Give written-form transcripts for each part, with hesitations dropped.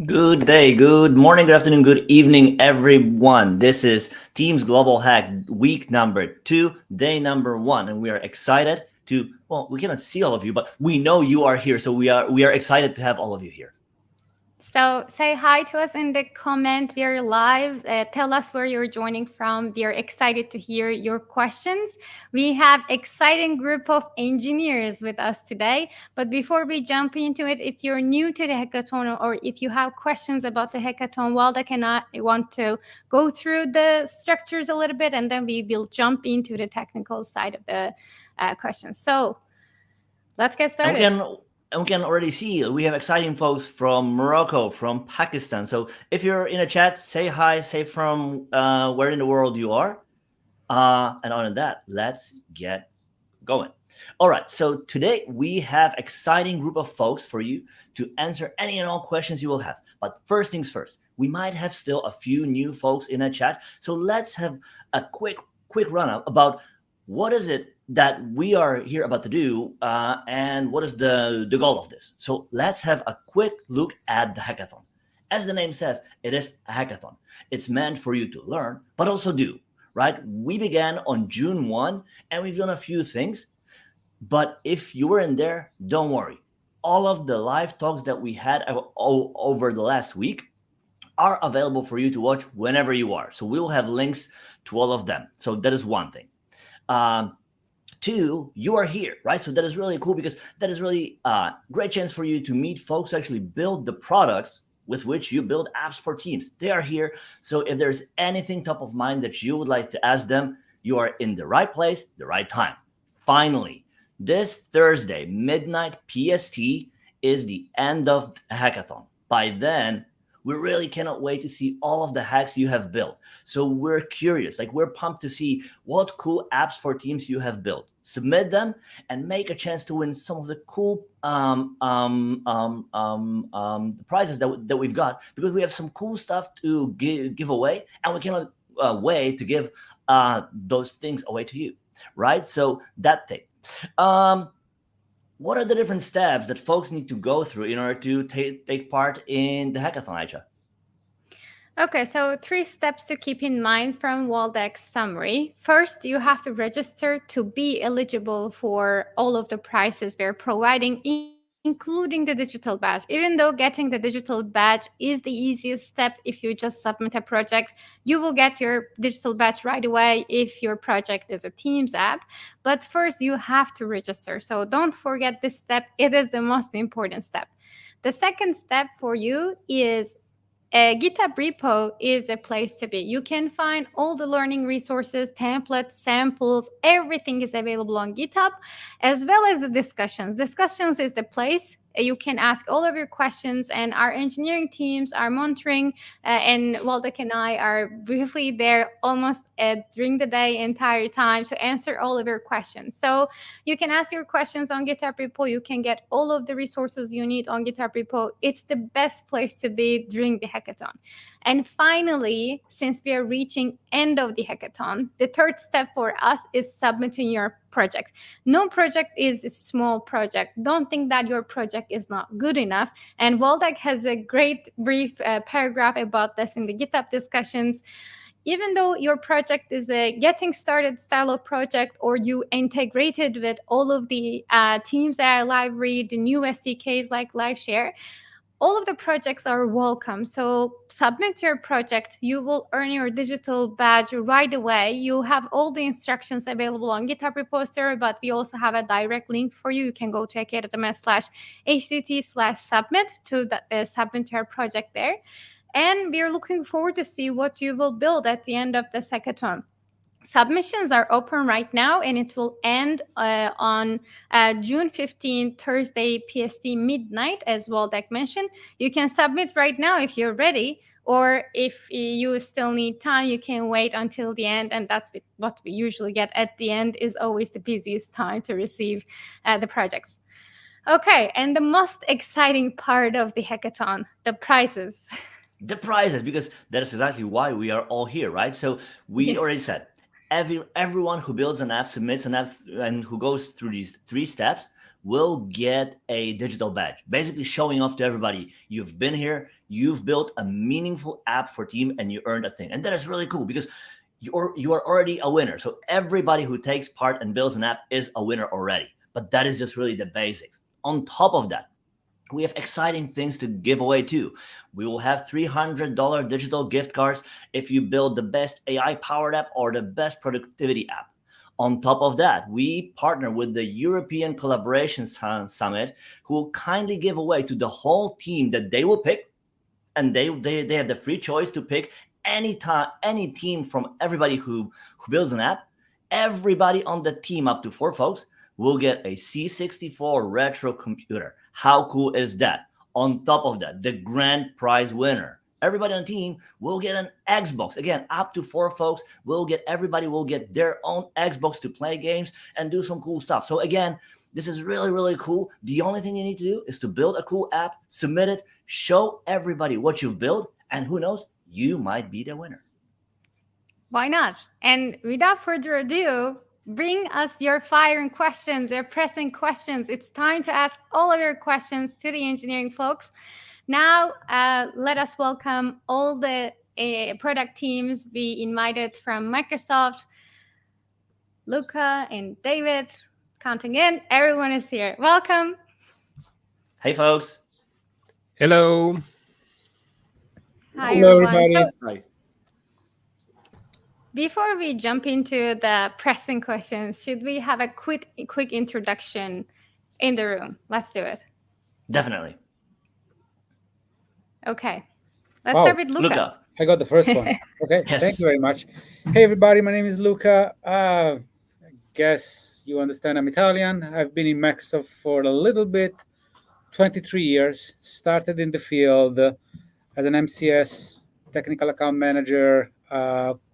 Good day, good morning, good afternoon, good evening, everyone. This is Teams Global Hack week number 2, day number 1, and we are excited to. Well, we cannot see all of you, but we know you are here, so we are excited to have all of you here. So say hi to us in the comment. We are live. Tell us where you're joining from. We are excited to hear your questions. We have exciting group of engineers with us today. But before we jump into it, if you're new to the hackathon or if you have questions about the hackathon, Waldeck and I want to go through the structures a little bit, and then we will jump into the technical side of the questions. So let's get And we started. can and we can already see we have exciting folks from Morocco, from Pakistan. So if you're in a chat, say hi, say from where in the world you are. And other than that, let's get going. All right, so today we have exciting group of folks for you to answer any and all questions you will have. But first things first, we might have still a few new folks in the chat, so let's have a quick run up about what is it that we are here about to do, and what is the goal of this. So let's have a quick look at the hackathon. As the name says, it is a hackathon. It's meant for you to learn, but also do. Right? We began on June 1 and we've done a few things. But if you were in there, don't worry. All of the live talks that we had over the last week are available for you to watch whenever you are. So we'll have links to all of them. So that is one thing. Um, Two, you are here, right? So that is really cool because that is really a great chance for you to meet folks who actually build the products with which you build apps for teams. They are here. So if there's anything top of mind that you would like to ask them, you are in the right place, the right time. Finally, this Thursday, midnight PST, is the end of the hackathon. By then, we really cannot wait to see all of the hacks you have built. So we're curious, like we're pumped to see what cool apps for teams you have built. Submit them and make a chance to win some of the cool prizes that we've got, because we have some cool stuff to give away, and we cannot wait to give those things away to you, right? So that thing. Um, what are the different steps that folks need to go through in order to take part in the hackathon, Aisha? Okay, so 3 steps to keep in mind from Waldeck's summary. First, you have to register to be eligible for all of the prizes we're providing, including the digital badge. Even though getting the digital badge is the easiest step, if you just submit a project, you will get your digital badge right away if your project is a Teams app. But first, you have to register. So don't forget this step, it is the most important step. The second step for you is a GitHub repo is a place to be. You can find all the learning resources, templates, samples, everything is available on GitHub, as well as the discussions. Discussions is the place you can ask all of your questions, and our engineering teams are monitoring, and Waldeck and I are briefly there almost during the day entire time to answer all of your questions. So you can ask your questions on GitHub repo. You can get all of the resources you need on GitHub repo. It's the best place to be during the hackathon. And finally, since we are reaching end of the hackathon, the third step for us is submitting your project. No project is a small project. Don't think that your project is not good enough. And Waldeck has a great brief paragraph about this in the GitHub discussions. Even though your project is a getting started style of project, or you integrated with all of the Teams AI library, the new SDKs like LiveShare, all of the projects are welcome. So submit your project. You will earn your digital badge right away. You have all the instructions available on GitHub repository, but we also have a direct link for you. You can go to academy.ms/htt/submit to submit your project there. And we are looking forward to see what you will build at the end of the hackathon. Submissions are open right now, and it will end on June 15th, Thursday, PST midnight, as Waldeck mentioned. You can submit right now if you're ready, or if you still need time, you can wait until the end, and that's what we usually get at the end is always the busiest time to receive the projects. Okay, and the most exciting part of the hackathon, the prizes. The prizes, because that is exactly why we are all here, right? So we already Yes. said everyone who builds an app, submits an app, and who goes through these 3 steps will get a digital badge, basically showing off to everybody you've been here, you've built a meaningful app for team, and you earned a thing. And that is really cool because you are already a winner. So everybody who takes part and builds an app is a winner already. But that is just really the basics. On top of that, we have exciting things to give away too. We will have $300 digital gift cards if you build the best AI powered app or the best productivity app. On top of that, we partner with the European Collaboration Summit, who will kindly give away to the whole team that they will pick, and they have the free choice to pick any team from everybody who builds an app. Everybody on the team, up to 4 folks, will get a C64 retro computer. How cool is that? On top of that, the grand prize winner, everybody on the team will get an Xbox. Again, up to 4 folks everybody will get their own Xbox to play games and do some cool stuff. So again, this is really, really cool. The only thing you need to do is to build a cool app, submit it, show everybody what you've built, and who knows, you might be the winner. Why not? And without further ado, bring us your firing questions, your pressing questions. It's time to ask all of your questions to the engineering folks. Now, let us welcome all the product teams we invited from Microsoft. Luca and David, counting in. Everyone is here. Welcome. Hey, folks. Hello. Hi, Hello, everyone. everybody. So, Hi. before we jump into the pressing questions, should we have a quick introduction in the room? Let's do it. Definitely. Okay. Let's Wow. start with Luca. I got the first one. Okay, Yes. Thank you very much. Hey, everybody, my name is Luca. I guess you understand I'm Italian. I've been in Microsoft for a little bit, 23 years. Started in the field as an MCS, technical account manager,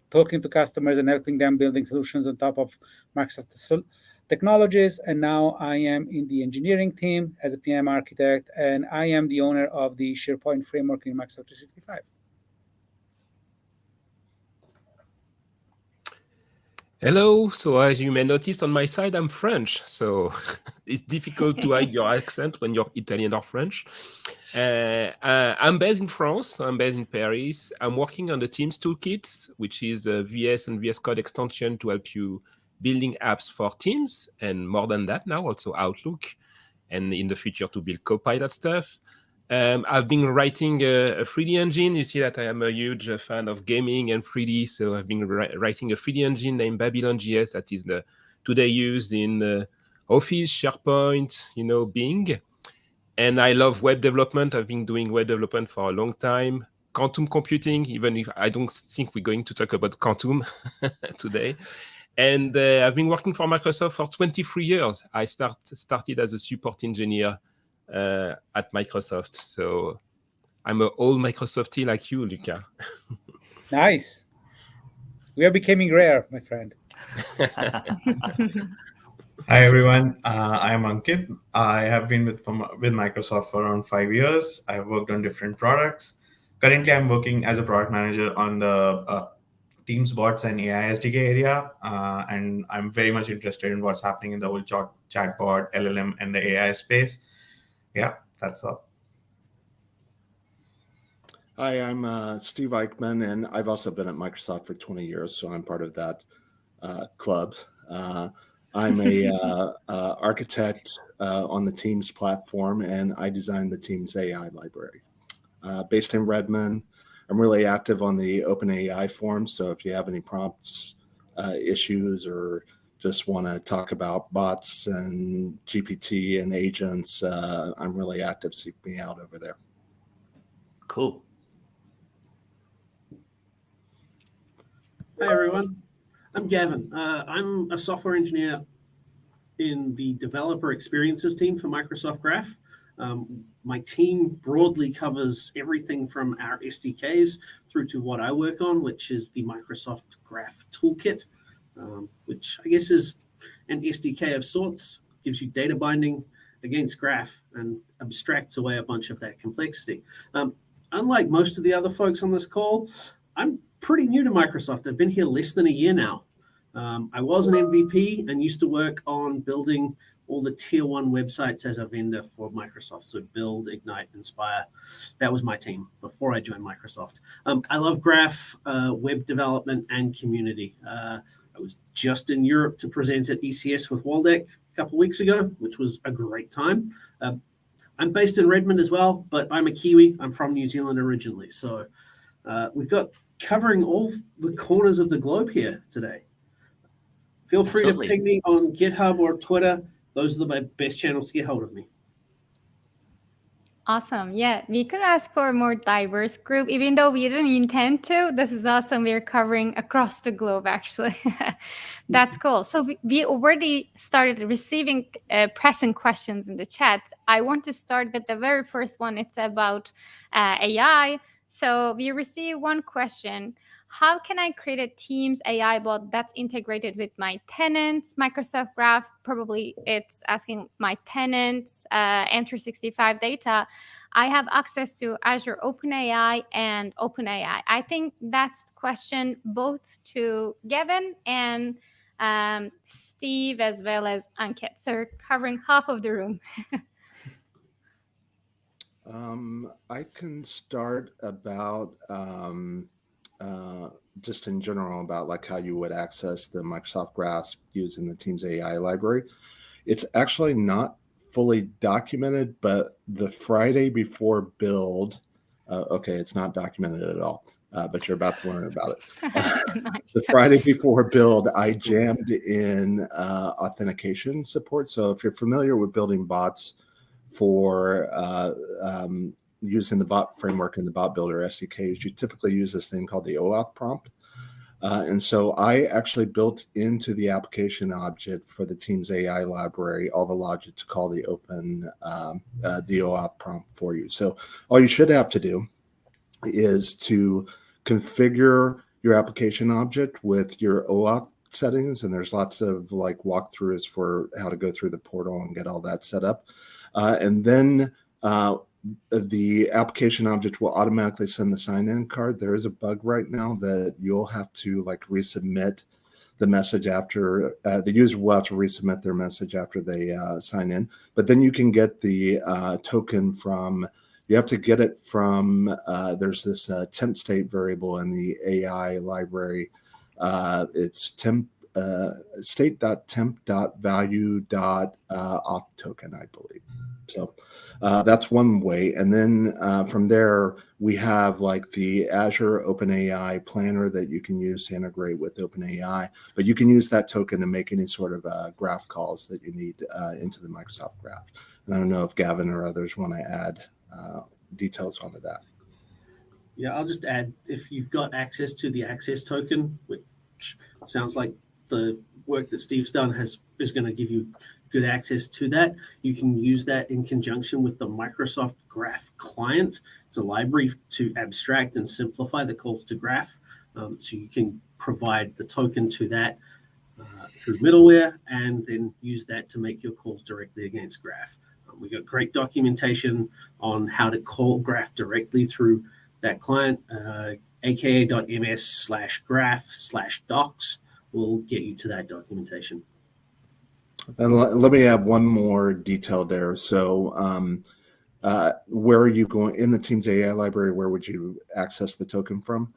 talking to customers and helping them building solutions on top of Microsoft technologies. And now I am in the engineering team as a PM architect, and I am the owner of the SharePoint framework in Microsoft 365. Hello. So as you may notice on my side, I'm French. So it's difficult to hide your accent when you're Italian or French. I'm based in France. I'm based in Paris. I'm working on the Teams Toolkit, which is a VS and VS Code extension to help you building apps for Teams. And more than that now, also Outlook. And in the future to build Copilot stuff. I've been writing a 3D engine. You see that I am a huge fan of gaming and 3D. So I've been writing a 3D engine named Babylon.js that is today used in Office, SharePoint, Bing. And I love web development. I've been doing web development for a long time. Quantum computing, even if I don't think we're going to talk about quantum today. And I've been working for Microsoft for 23 years. I started as a support engineer at Microsoft. So I'm an old Microsoftie like you, Luca. Nice. We are becoming rare, my friend. Hi everyone, I am Ankit. I have been with Microsoft for around 5 years. I've worked on different products. Currently, I'm working as a product manager on the Teams bots and AI SDK area, and I'm very much interested in what's happening in the whole chatbot, LLM, and the AI space. Yeah, that's all. Hi, I'm Steve Eichmann, and I've also been at Microsoft for 20 years, so I'm part of that club. I'm a architect on the Teams platform, and I designed the Teams AI library. Based in Redmond, I'm really active on the OpenAI forum, so if you have any prompts, issues, or just want to talk about bots and GPT and agents, I'm really active. Seek me out over there. Cool. Hi, everyone. I'm Gavin. I'm a software engineer in the developer experiences team for Microsoft Graph. My team broadly covers everything from our SDKs through to what I work on, which is the Microsoft Graph Toolkit, which I guess is an SDK of sorts, gives you data binding against Graph and abstracts away a bunch of that complexity. Unlike most of the other folks on this call, I'm pretty new to Microsoft. I've been here less than a year now. I was an MVP and used to work on building all the tier 1 websites as a vendor for Microsoft. So Build, Ignite, Inspire. That was my team before I joined Microsoft. I love Graph, web development, and community. I was just in Europe to present at ECS with Waldeck a couple of weeks ago, which was a great time. I'm based in Redmond as well, but I'm a Kiwi. I'm from New Zealand originally. So we've got covering all the corners of the globe here today. Feel free Absolutely. to ping me on GitHub or Twitter. Those are my best channels to get hold of me. Awesome. Yeah, we could ask for a more diverse group, even though we didn't intend to. This is awesome. We're covering across the globe, actually. That's cool. So we already started receiving pressing questions in the chat. I want to start with the very first one. It's about AI. So we received one question. How can I create a Teams AI bot that's integrated with my tenants, Microsoft Graph? Probably it's asking my tenants, M365 data. I have access to Azure OpenAI and OpenAI. I think that's the question both to Gavin and Steve as well as Ankit. So we're covering half of the room. I can start about just in general about like how you would access the Microsoft Graph using the Teams AI library. It's actually not fully documented, but the Friday before build, okay, it's not documented at all, but you're about to learn about it. Nice. The Friday before build, I jammed in authentication support. So if you're familiar with building bots for using the bot framework and the bot builder SDKs, you typically use this thing called the OAuth prompt. And so I actually built into the application object for the Teams AI library all the logic to call the the OAuth prompt for you. So all you should have to do is to configure your application object with your OAuth settings. And there's lots of like walkthroughs for how to go through the portal and get all that set up. And then the application object will automatically send the sign-in card. There is a bug right now that you'll have to like resubmit the message after the user will have to resubmit their message after they sign in. But then you can get the token from, you have to get it from, there's this temp state variable in the AI library. It's temp state.temp.value.auth token, I believe. So that's one way. And then from there, we have like the Azure OpenAI planner that you can use to integrate with OpenAI, but you can use that token to make any sort of graph calls that you need into the Microsoft Graph. And I don't know if Gavin or others want to add details onto that. Yeah, I'll just add, if you've got access to the access token, which sounds like the work that Steve's done is going to give you good access to that, you can use that in conjunction with the Microsoft Graph client. It's a library to abstract and simplify the calls to Graph. So you can provide the token to that through middleware and then use that to make your calls directly against Graph. We've got great documentation on how to call Graph directly through that client. aka.ms/graph/docs will get you to that documentation. And let me add one more detail there. So where are you going in the Teams AI library? Where would you access the token from?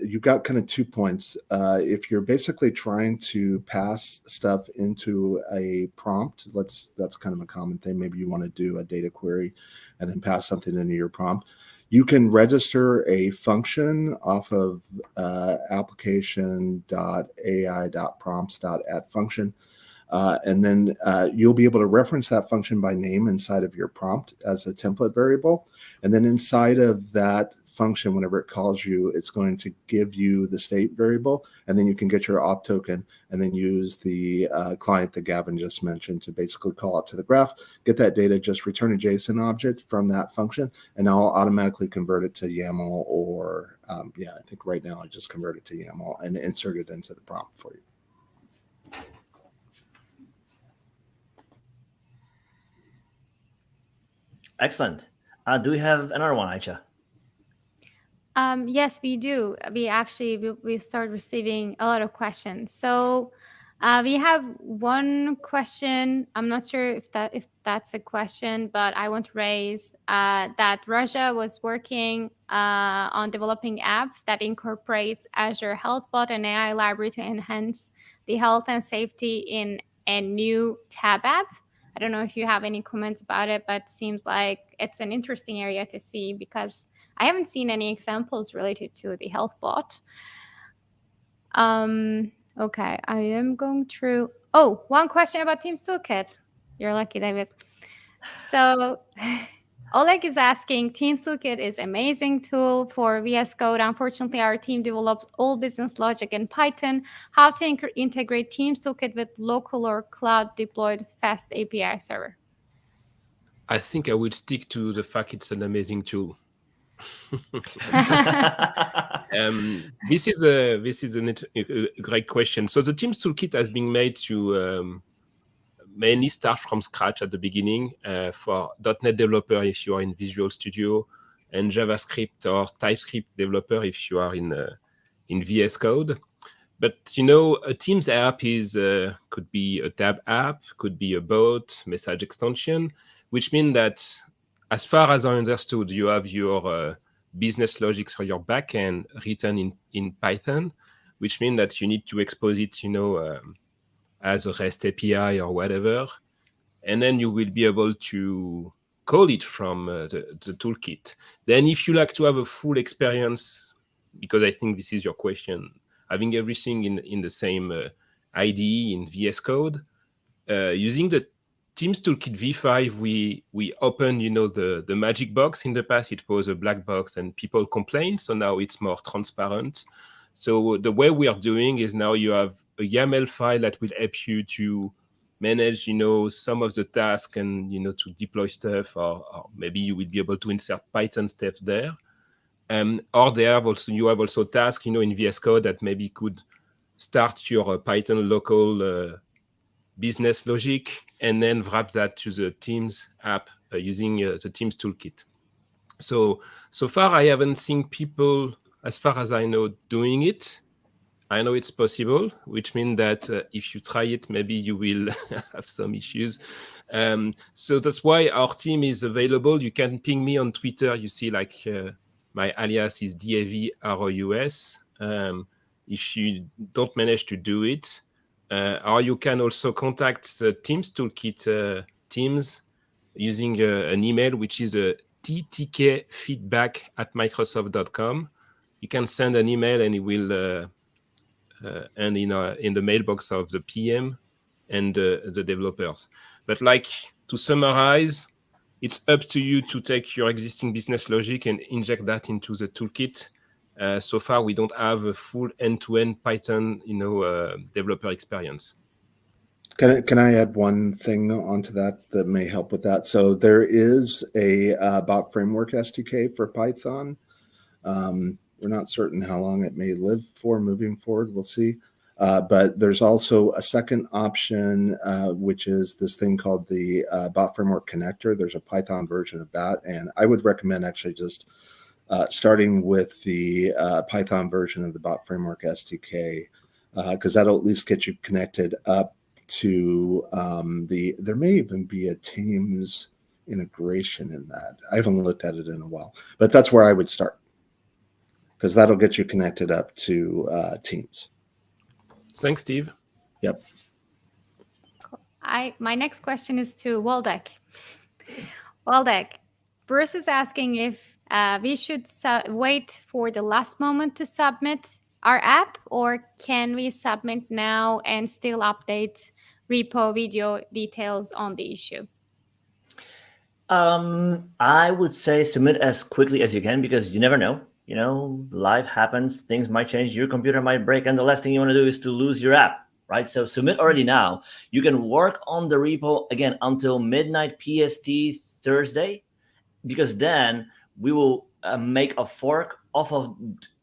You've got kind of 2 points. If you're basically trying to pass stuff into a prompt, that's kind of a common thing. Maybe you want to do a data query and then pass something into your prompt. You can register a function off of application.ai.prompts.addFunction. And then you'll be able to reference that function by name inside of your prompt as a template variable. And then inside of that function, whenever it calls you, it's going to give you the state variable. And then you can get your auth token and then use the client that Gavin just mentioned to basically call out to the graph, get that data, just return a JSON object from that function, and I'll automatically convert it to YAML or, yeah, I think right now I just convert it to YAML and insert it into the prompt for you. Excellent. Do we have another one, Aisha? Yes, we do. We start receiving a lot of questions. So we have one question. I'm not sure if that's a question, but I want to raise that Raja was working on developing app that incorporates Azure HealthBot and AI library to enhance the health and safety in a new tab app. I don't know if you have any comments about it, but seems like it's an interesting area to see because I haven't seen any examples related to the health bot. Okay, I am going through. Oh, one question about Teams Toolkit. You're lucky, David. So Oleg is asking, Teams Toolkit is amazing tool for VS Code. Unfortunately, our team develops all business logic in Python. How to integrate Teams Toolkit with local or cloud deployed fast API server? I think I will stick to the fact it's an amazing tool. This is a great question. So the Teams Toolkit has been made to mainly start from scratch at the beginning for .NET developer if you are in Visual Studio, and JavaScript or TypeScript developer if you are in VS Code. But a Teams app is could be a tab app, could be a bot, message extension, which means that, as far as I understood, you have your business logic for your backend written in Python, which means that you need to expose it, as a REST API or whatever, and then you will be able to call it from the toolkit. Then, if you like to have a full experience, because I think this is your question, having everything in the same IDE in VS Code, using the Teams Toolkit V5, we opened, the magic box. In the past, it was a black box and people complained. So now it's more transparent. So the way we are doing is now you have a YAML file that will help you to manage, some of the tasks and, to deploy stuff, or maybe you will be able to insert Python stuff there. Or you have also tasks, in VS Code that maybe could start your Python local business logic and then wrap that to the Teams app using the Teams Toolkit. So far, I haven't seen people, as far as I know, doing it. I know it's possible, which means that if you try it, maybe you will have some issues. So that's why our team is available. You can ping me on Twitter. You see, my alias is DAVROUS. If you don't manage to do it, or you can also contact the Teams Toolkit teams using an email, which is ttkfeedback@microsoft.com. You can send an email and it will end in the mailbox of the PM and the developers. But to summarize, it's up to you to take your existing business logic and inject that into the toolkit. So far, we don't have a full end-to-end Python, developer experience. Can I add one thing onto that may help with that? So there is a bot framework SDK for Python. We're not certain how long it may live for moving forward. We'll see. But there's also a second option, which is this thing called the Bot Framework Connector. There's a Python version of that. And I would recommend actually just starting with the Python version of the Bot Framework SDK, because that'll at least get you connected up to there may even be a Teams integration in that. I haven't looked at it in a while, but that's where I would start, because that'll get you connected up to Teams. Thanks, Steve. Yep. My next question is to Waldek. Waldek, Bruce is asking if we should wait for the last moment to submit our app, or can we submit now and still update repo video details on the issue? I would say submit as quickly as you can, because you never know. Life happens, things might change, your computer might break, and the last thing you want to do is to lose your app, right? So submit already now. You can work on the repo again until midnight PST Thursday, because then we will make a fork off of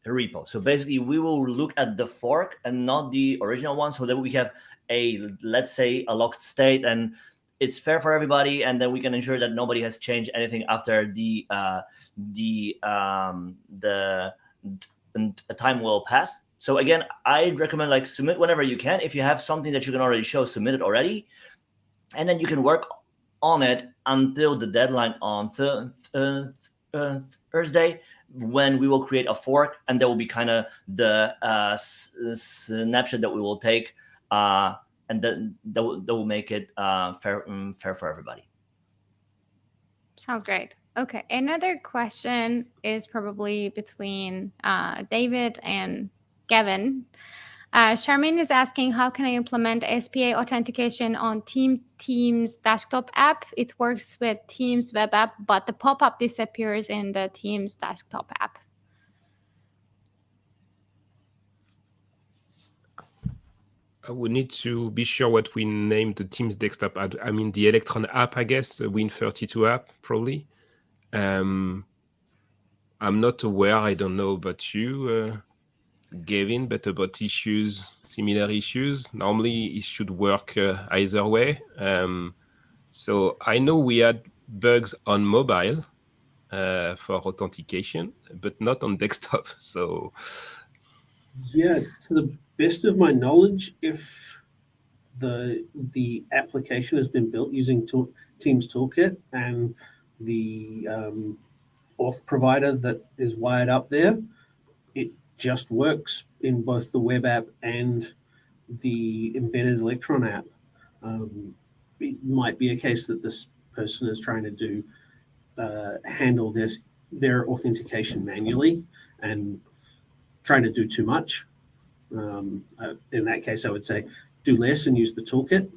the repo. So basically, we will look at the fork and not the original one, so that we have let's say, a locked state, and it's fair for everybody, and then we can ensure that nobody has changed anything after the and a time will pass. So again, I'd recommend like submit whenever you can. If you have something that you can already show, submit it already, and then you can work on it until the deadline on Thursday, when we will create a fork, and there will be kind of the snapshot that we will take, and then that will make it fair for everybody. Sounds great. Okay, another question is probably between David and Gavin. Charmaine is asking, how can I implement SPA authentication on Teams desktop app? It works with Teams web app, but the pop-up disappears in the Teams desktop app. We need to be sure what we name the Teams desktop app. I mean, the Electron app, I guess, the Win32 app, probably. I'm not aware. I don't know about you, Gavin, but about issues, similar issues. Normally, it should work either way. So I know we had bugs on mobile for authentication, but not on desktop. So Yeah, to the best of my knowledge, if the application has been built using Teams Toolkit and the auth provider that is wired up there, it just works in both the web app and the embedded Electron app. It might be a case that this person is trying to do handle their authentication manually and trying to do too much. In that case, I would say do less and use the toolkit.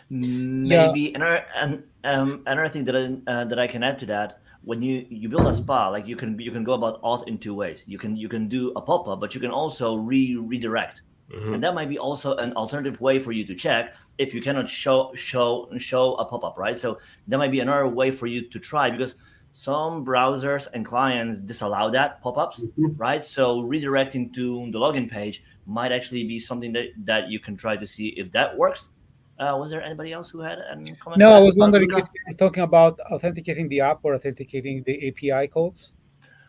Maybe another thing that I can add to that, when you build a SPA, like you can go about auth in two ways. You can do a pop-up, but you can also redirect. Mm-hmm. And that might be also an alternative way for you to check if you cannot show a pop-up, right? So that might be another way for you to try, because some browsers and clients disallow that pop-ups, mm-hmm. right? So redirecting to the login page might actually be something that you can try to see if that works. Was there anybody else who had a comment? No, I was wondering if you're talking about authenticating the app or authenticating the API calls.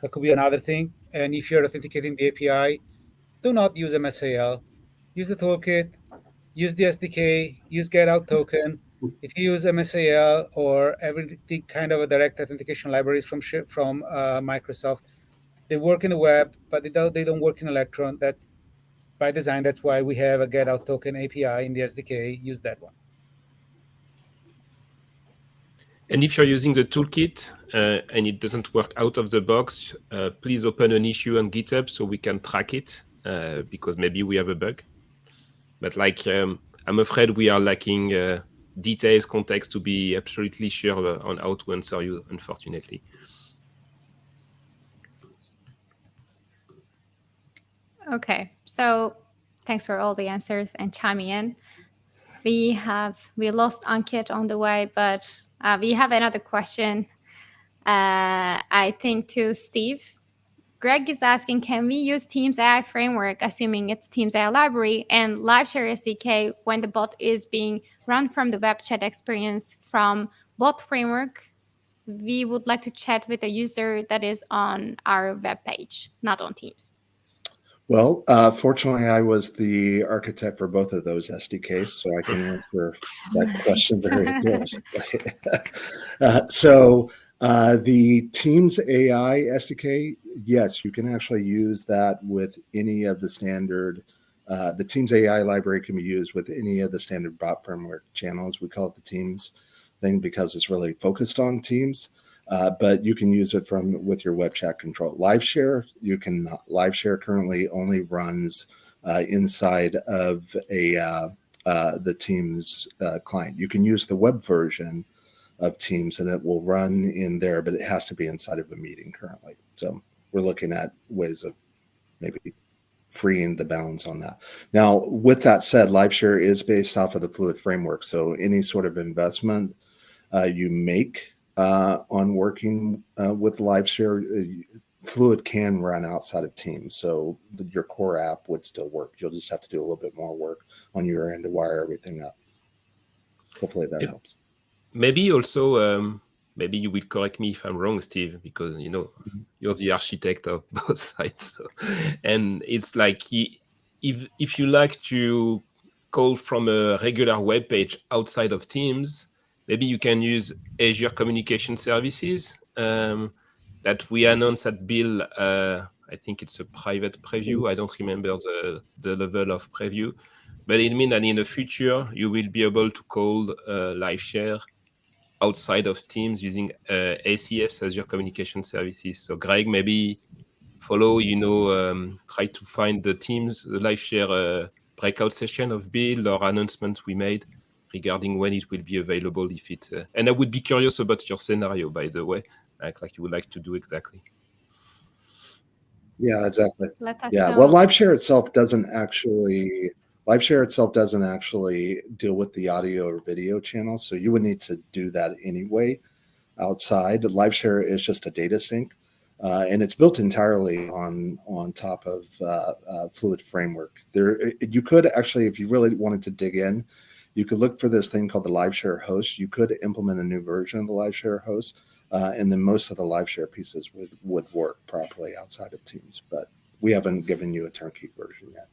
That could be another thing. And if you're authenticating the API, do not use MSAL. Use the toolkit, use the SDK, use GetOut token. If you use MSAL or everything kind of a direct authentication libraries from Microsoft, they work in the web, but they don't work in Electron. That's by design. That's why we have a GetOut token API in the SDK. Use that one. And if you're using the toolkit and it doesn't work out of the box, please open an issue on GitHub so we can track it, because maybe we have a bug. But I'm afraid we are lacking details, context to be absolutely sure on how to answer you, unfortunately. Okay, so thanks for all the answers and chiming in. We lost Ankit on the way, but we have another question, I think, to Steve. Greg is asking, can we use Teams AI framework, assuming it's Teams AI library, and LiveShare SDK when the bot is being run from the web chat experience from bot framework? We would like to chat with a user that is on our web page, not on Teams. Well, fortunately, I was the architect for both of those SDKs, so I can answer that question very diligently. The Teams AI SDK, yes, you can actually use that with any of the standard. The Teams AI library can be used with any of the standard bot framework channels. We call it the Teams thing because it's really focused on Teams. But you can use it with your web chat control. LiveShare, LiveShare currently only runs inside of the Teams client. You can use the web version of Teams and it will run in there, but it has to be inside of a meeting currently. So we're looking at ways of maybe freeing the bounds on that. Now, with that said, LiveShare is based off of the Fluid framework. So any sort of investment you make on working with LiveShare, Fluid can run outside of Teams. So your core app would still work. You'll just have to do a little bit more work on your end to wire everything up. Hopefully that helps. Maybe also maybe you will correct me if I'm wrong, Steve, because you're the architect of both sides. So. And it's like if you like to call from a regular web page outside of Teams, maybe you can use Azure Communication Services that we announced at Build. I think it's a private preview. I don't remember the level of preview, but it means that in the future you will be able to call live share outside of Teams using ACS, Azure Communication Services. So Greg, maybe follow, try to find the live share breakout session of Build or announcement we made regarding when it will be available. And I would be curious about your scenario, by the way, like you would like to do exactly. Yeah, exactly. Let us Yeah, know. well, LiveShare itself doesn't actually deal with the audio or video channel, so you would need to do that anyway outside. LiveShare is just a data sync, and it's built entirely on top of Fluid Framework. You could actually, if you really wanted to dig in, you could look for this thing called the LiveShare host. You could implement a new version of the LiveShare host. And then most of the live share pieces would work properly outside of Teams, but we haven't given you a turnkey version yet.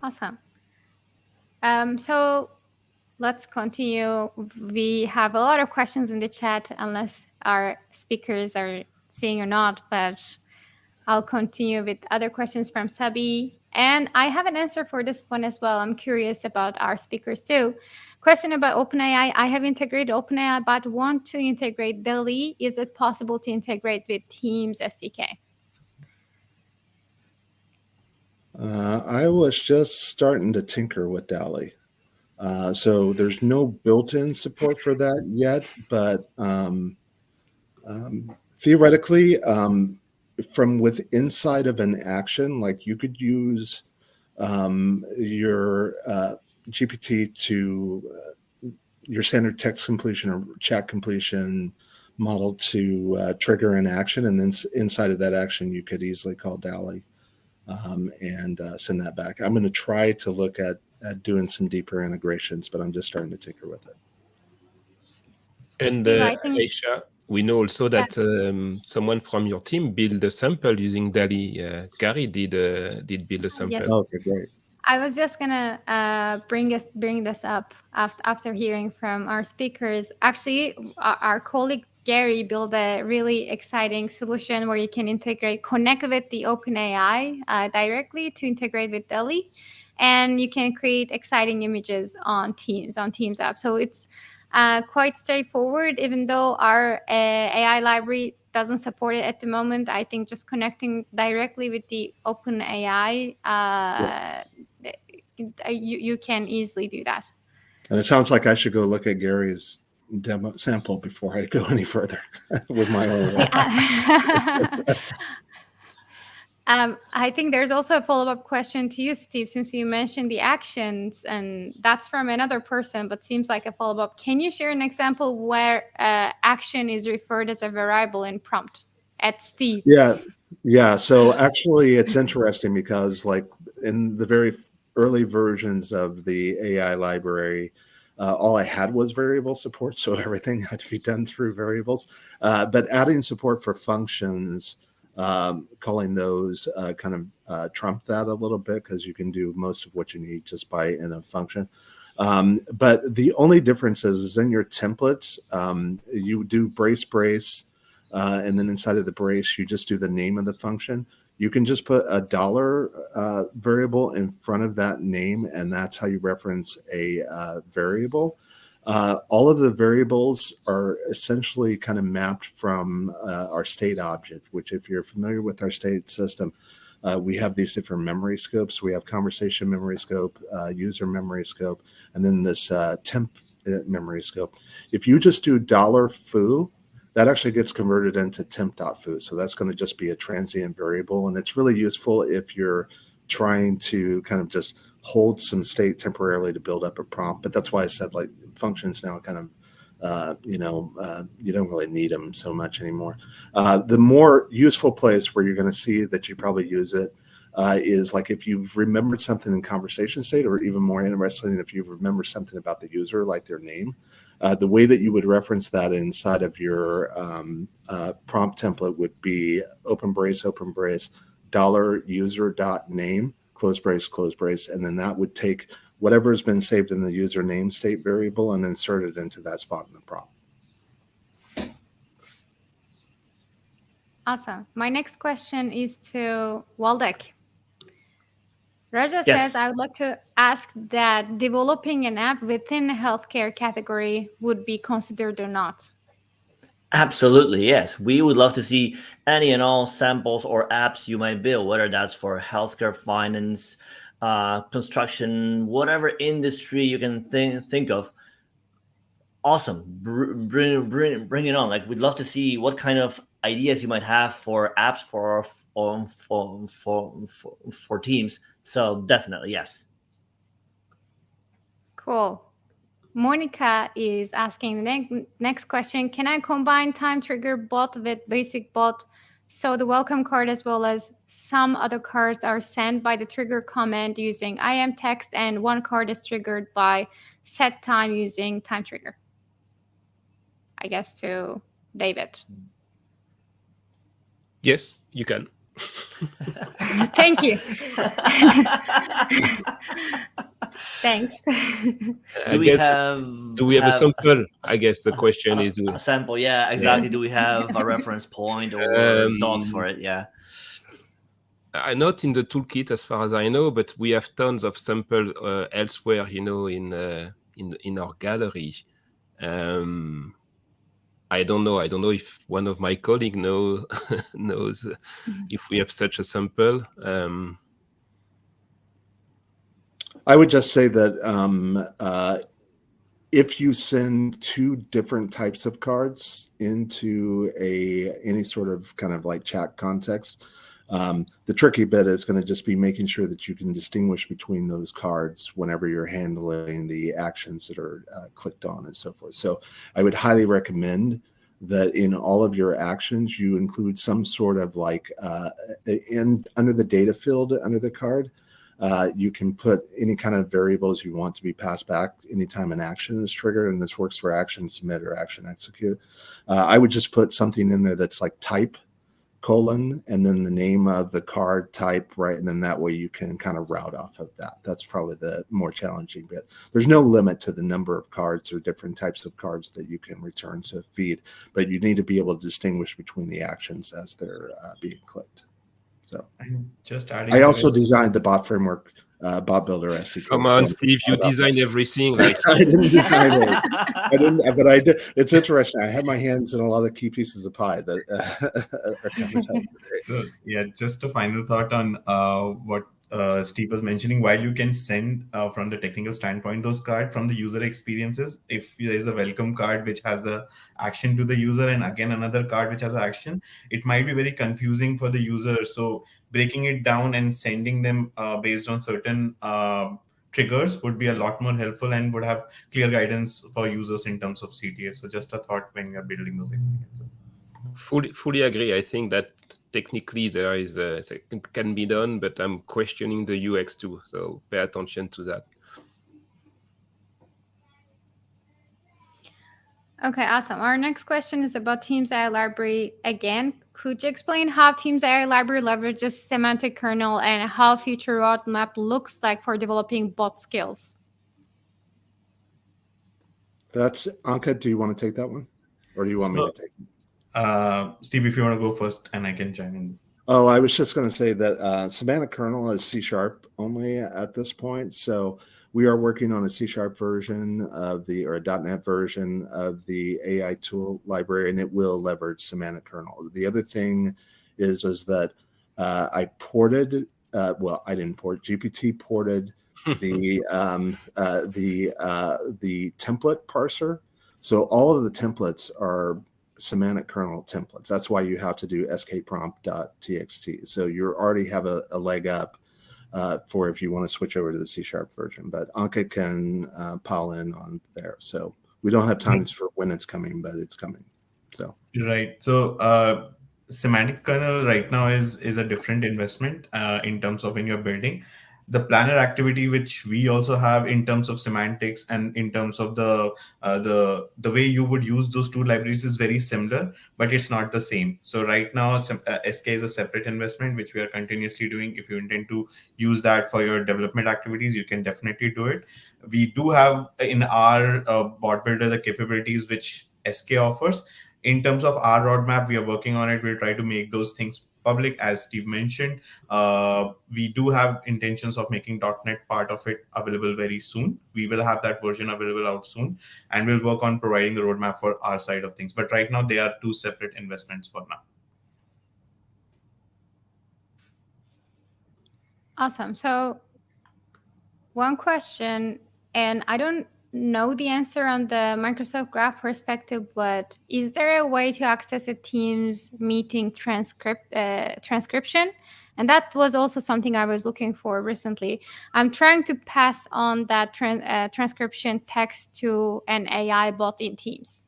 Awesome. So let's continue. We have a lot of questions in the chat, unless our speakers are seeing or not, but I'll continue with other questions from Sabi. And I have an answer for this one as well. I'm curious about our speakers too. Question about OpenAI. I have integrated OpenAI, but want to integrate DALL-E. Is it possible to integrate with Teams SDK? I was just starting to tinker with DALL-E. So there's no built-in support for that yet, but theoretically, from inside of an action, like you could use your GPT to your standard text completion or chat completion model to trigger an action, and then inside of that action, you could easily call DALL-E and send that back. I'm going to try to look at doing some deeper integrations, but I'm just starting to tinker with it. And Steve, I think- Aisha, we know also that someone from your team built a sample using DALL-E. Gary did build a sample. Yes. Okay, great. I was just gonna bring this up after hearing from our speakers. Actually, our colleague Gary built a really exciting solution where you can connect with the OpenAI directly to integrate with DALL-E, and you can create exciting images on Teams app. So it's quite straightforward, even though our AI library doesn't support it at the moment. I think just connecting directly with the OpenAI, you can easily do that. And it sounds like I should go look at Gary's demo sample before I go any further with my own. I think there's also a follow-up question to you, Steve, since you mentioned the actions, and that's from another person, but seems like a follow-up. Can you share an example where action is referred as a variable in prompt at Steve? Yeah. So actually, it's interesting because, like, in the very early versions of the AI library, all I had was variable support, so everything had to be done through variables. But adding support for functions, calling those kind of trump that a little bit, because you can do most of what you need just by in a function. But the only difference is in your templates, you do brace, and then inside of the brace, you just do the name of the function. You can just put a dollar variable in front of that name, and that's how you reference a variable. All of the variables are essentially kind of mapped from our state object, which, if you're familiar with our state system, we have these different memory scopes. We have conversation memory scope, user memory scope, and then this temp memory scope. If you just do $foo, that actually gets converted into temp.foo. So that's going to just be a transient variable. And it's really useful if you're trying to kind of just hold some state temporarily to build up a prompt. But that's why I said, like, functions now kind of, you don't really need them so much anymore. The more useful place where you're going to see that you probably use it is like if you've remembered something in conversation state, or even more interesting, if you've remembered something about the user, like their name, the way that you would reference that inside of your prompt template would be open brace, $user.name, close brace, and then that would take whatever has been saved in the user name state variable and insert it into that spot in the prompt. Awesome. My next question is to Waldek. Raja Yes. says, I would like to ask that developing an app within a healthcare category would be considered or not. Absolutely, yes. We would love to see any and all samples or apps you might build, whether that's for healthcare, finance, construction, whatever industry you can think of. Awesome. Bring it on. Like, we'd love to see what kind of ideas you might have for apps for teams. So definitely, yes. Cool. Monica is asking the next question. Can I combine time trigger bot with basic bot so the welcome card as well as some other cards are sent by the trigger command using IM text, and one card is triggered by set time using time trigger? I guess to David. Yes, you can. Thank you. Thanks. Do we have a sample? I guess the question is. A sample, yeah, exactly. Yeah. Do we have a reference point or docs for it? Yeah. Not in the toolkit as far as I know, but we have tons of sample elsewhere, in our gallery. I don't know if one of my colleagues knows if we have such a sample. I would just say that if you send two different types of cards into any sort of kind of like chat context, the tricky bit is going to just be making sure that you can distinguish between those cards whenever you're handling the actions that are clicked on and so forth. So I would highly recommend that in all of your actions, you include some sort of like under the data field under the card, you can put any kind of variables you want to be passed back anytime an action is triggered, and this works for action submit or action execute. I would just put something in there that's like type : and then the name of the card type, right? And then that way you can kind of route off of that. That's probably the more challenging bit. There's no limit to the number of cards or different types of cards that you can return to feed, but you need to be able to distinguish between the actions as they're being clicked. So just adding, I also designed the bot framework, bot builder SDK. Come on, Steve, you design everything. Like I didn't design it. But I did. It's interesting. I have my hands in a lot of key pieces of pie that are coming up. So yeah, just a final thought on what Steve was mentioning. While you can send from the technical standpoint those cards from the user experiences, if there is a welcome card which has the action to the user and again another card which has action, it might be very confusing for the user. So breaking it down and sending them based on certain triggers would be a lot more helpful and would have clear guidance for users in terms of CTA. So just a thought when you're building those experiences. Fully agree. I think that technically there is it can be done, but I'm questioning the UX too. So pay attention to that. Okay, awesome. Our next question is about Teams AI Library again. Could you explain how Teams AI Library leverages semantic kernel and how future roadmap looks like for developing bot skills? That's Anka. Do you want to take that one, or do you want me to take it? Steve, if you want to go first, and I can chime in. Oh, I was just going to say that semantic kernel is C# only at this point. So we are working on a C# version of or a .NET version of the AI tool library, and it will leverage semantic kernel. The other thing is that I ported. Well, I didn't port. GPT ported the template parser. So all of the templates are semantic kernel templates. That's why you have to do skprompt.txt. So you already have a leg up for if you want to switch over to the C# version. But Anka can pile in on there. So we don't have times for when it's coming, but it's coming. So right. So semantic kernel right now is a different investment in terms of when you're building. The planner activity, which we also have in terms of semantics and in terms of the way you would use those two libraries, is very similar, but it's not the same. So right now, SK is a separate investment, which we are continuously doing. If you intend to use that for your development activities, you can definitely do it. We do have in our bot builder the capabilities which SK offers. In terms of our roadmap, we are working on it. We'll try to make those things public, as Steve mentioned. We do have intentions of making .NET part of it available very soon. We will have that version available out soon, and we'll work on providing the roadmap for our side of things. But right now, they are two separate investments for now. Awesome. So one question, and I don't know the answer on the Microsoft Graph perspective, but is there a way to access a Teams meeting transcription? And that was also something I was looking for recently. I'm trying to pass on that transcription text to an AI bot in Teams.